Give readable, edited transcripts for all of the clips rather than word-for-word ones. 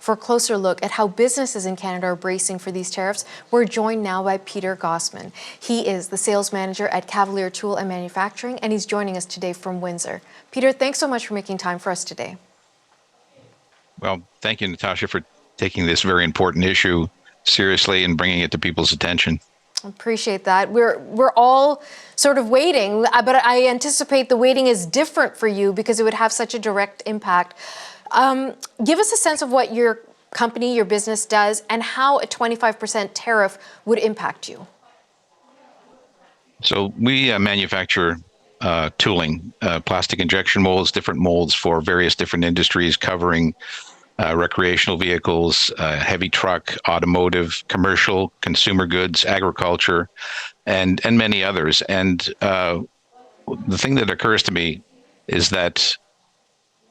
For a closer look at how businesses in Canada are bracing for these tariffs, we're joined now by Peter Gossman. He is the sales manager at Cavalier Tool and Manufacturing, and he's joining us today from Windsor. Peter, thanks so much for making time for us today. Well, thank you, Natasha, for taking this very important issue seriously and bringing it to people's attention. Appreciate that. We're all sort of waiting, but I anticipate the waiting is different for you because it would have such a direct impact. Give us a sense of what your company, your business does, and how a 25% tariff would impact you. So we manufacture tooling, plastic injection molds, different molds for various different industries covering recreational vehicles, heavy truck, automotive, commercial, consumer goods, agriculture, and many others. And the thing that occurs to me is that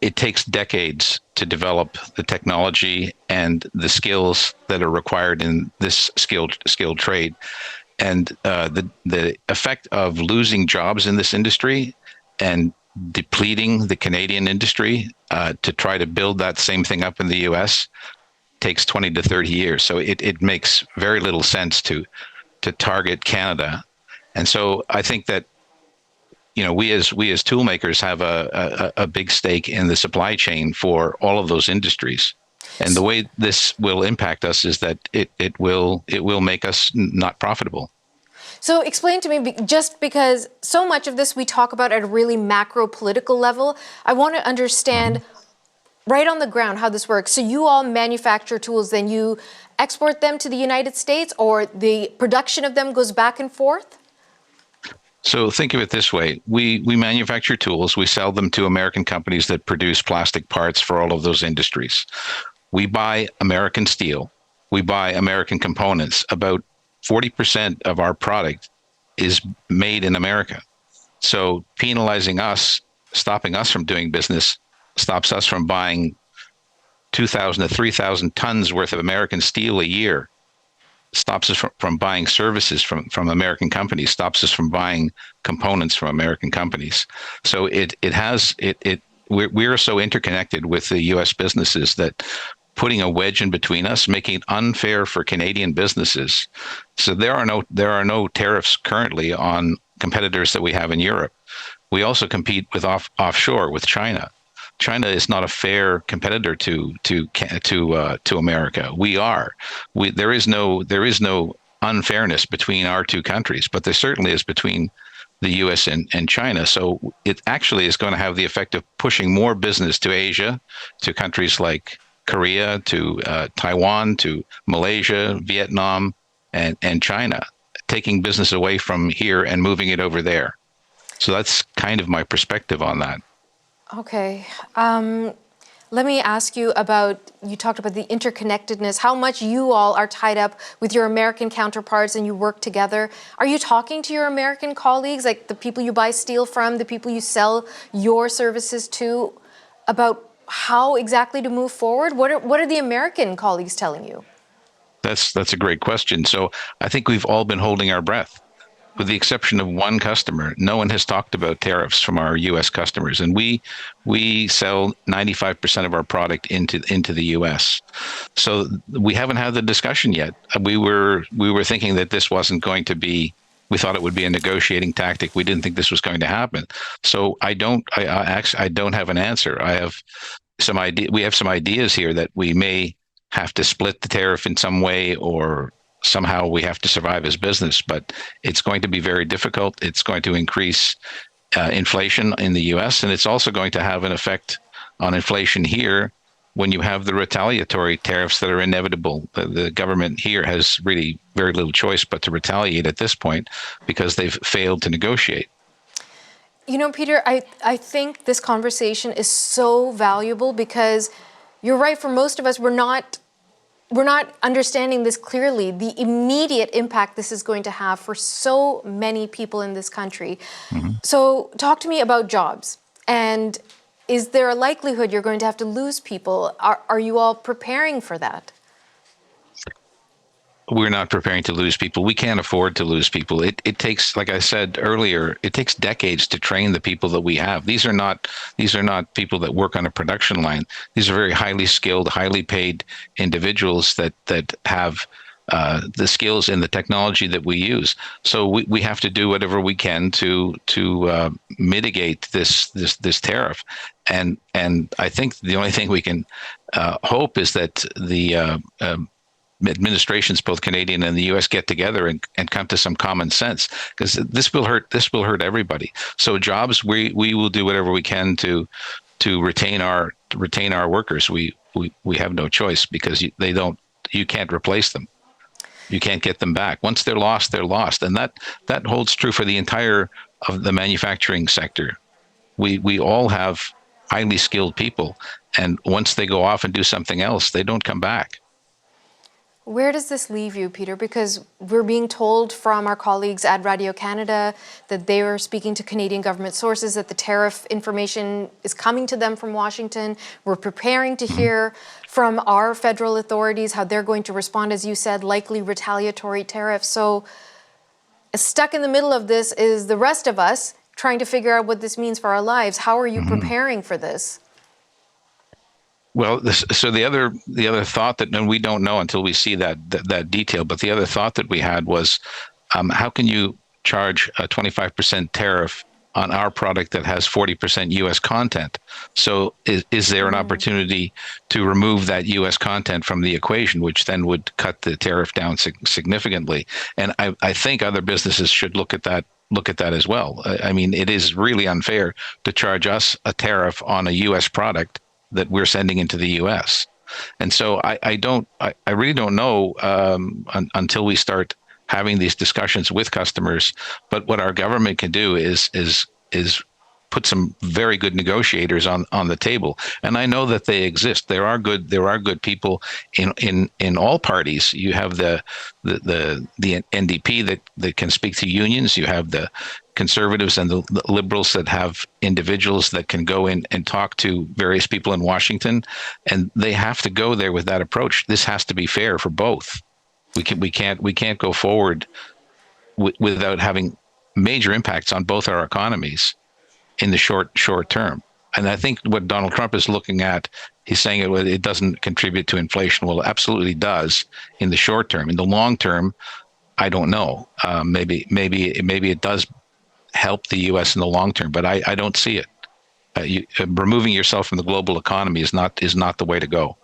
it takes decades to develop the technology and the skills that are required in this skilled trade. And the effect of losing jobs in this industry and depleting the Canadian industry to try to build that same thing up in the U.S. takes 20 to 30 years. So it makes very little sense to target Canada. And so I think that, you know, we as tool makers have a big stake in the supply chain for all of those industries. And the way this will impact us is that it will make us not profitable. So explain to me, just because so much of this we talk about at a really macro political level, I want to understand right on the ground how this works. So you all manufacture tools, then you export them to the United States, or the production of them goes back and forth? So think of it this way. We manufacture tools. We sell them to American companies that produce plastic parts for all of those industries. We buy American steel. We buy American components. About 40% of our product is made in America. So penalizing us, stopping us from doing business, stops us from buying 2,000 to 3,000 tons worth of American steel a year, stops us from buying services from American companies, stops us from buying components from American companies. So we're so interconnected with the U.S. businesses that putting a wedge in between us, making it unfair for Canadian businesses. So there are no tariffs currently on competitors that we have in Europe. We also compete with offshore with China. China is not a fair competitor to America. There is no unfairness between our two countries, but there certainly is between the U.S. and China. So it actually is going to have the effect of pushing more business to Asia, to countries like Korea, to Taiwan, to Malaysia, Vietnam, and China, taking business away from here and moving it over there. So that's kind of my perspective on that. Okay. Let me ask you about, you talked about the interconnectedness, how much you all are tied up with your American counterparts and you work together. Are you talking to your American colleagues, like the people you buy steel from, the people you sell your services to, about how exactly to move forward? What are the American colleagues telling you? That's a great question. So I think we've all been holding our breath. With the exception of one customer, no one has talked about tariffs from our U.S. customers, and we sell 95% of our product into the U.S. So we haven't had the discussion yet. We were thinking that this wasn't going to be. We thought it would be a negotiating tactic. We didn't think this was going to happen. So I don't have an answer. I have some idea. We have some ideas here that we may have to split the tariff in some way, or somehow we have to survive as business, but it's going to be very difficult. It's going to increase inflation in the U.S., and it's also going to have an effect on inflation here when you have the retaliatory tariffs that are inevitable. The government here has really very little choice but to retaliate at this point because they've failed to negotiate. You know, Peter, I think this conversation is so valuable because you're right, for most of us, we're not understanding this clearly, the immediate impact this is going to have for so many people in this country. Mm-hmm. So talk to me about jobs. And is there a likelihood you're going to have to lose people? Are you all preparing for that? we're not preparing to lose people. We can't afford to lose people. It takes, like I said earlier, it takes decades to train the people that we have. These are not people that work on a production line. These are very highly skilled, highly paid individuals that have the skills and the technology that we use. So we have to do whatever we can to mitigate this tariff. And I think the only thing we can hope is that the administrations, both Canadian and the U.S., get together and come to some common sense, because this will hurt everybody. So jobs, we will do whatever we can to retain our workers. We have no choice, because you can't replace them. You can't get them back. Once they're lost, they're lost, and that holds true for the entire of the manufacturing sector. We all have highly skilled people, and once they go off and do something else, they don't come back. Where does this leave you, Peter? Because we're being told from our colleagues at Radio Canada that they are speaking to Canadian government sources, that the tariff information is coming to them from Washington. We're preparing to hear from our federal authorities how they're going to respond, as you said, likely retaliatory tariffs. So stuck in the middle of this is the rest of us trying to figure out what this means for our lives. How are you preparing for this? Well, so the other thought that, and we don't know until we see that detail, but the other thought that we had was, how can you charge a 25% tariff on our product that has 40% U.S. content? So is there an opportunity to remove that U.S. content from the equation, which then would cut the tariff down significantly? And I think other businesses should look at that as well. I mean, it is really unfair to charge us a tariff on a U.S. product that we're sending into the U.S. And so I really don't know until we start having these discussions with customers. But what our government can do is put some very good negotiators on the table. And I know that they exist. There are good people in all parties. You have the NDP that can speak to unions. You have the Conservatives and the Liberals that have individuals that can go in and talk to various people in Washington, and they have to go there with that approach. This has to be fair for both. We can't go forward without having major impacts on both our economies in the short term. And I think what Donald Trump is looking at, he's saying it doesn't contribute to inflation. Well, it absolutely does in the short term. In the long term, I don't know. Maybe it does help the U.S. in the long term, but I don't see it. Removing yourself from the global economy is not the way to go.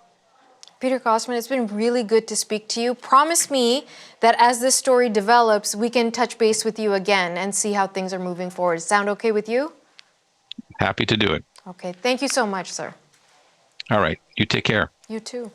Peter Gossman, it's been really good to speak to you. Promise me that as this story develops, we can touch base with you again and see how things are moving forward. Sound okay with you? Happy to do it. Okay. Thank you so much, sir. All right. You take care. You too.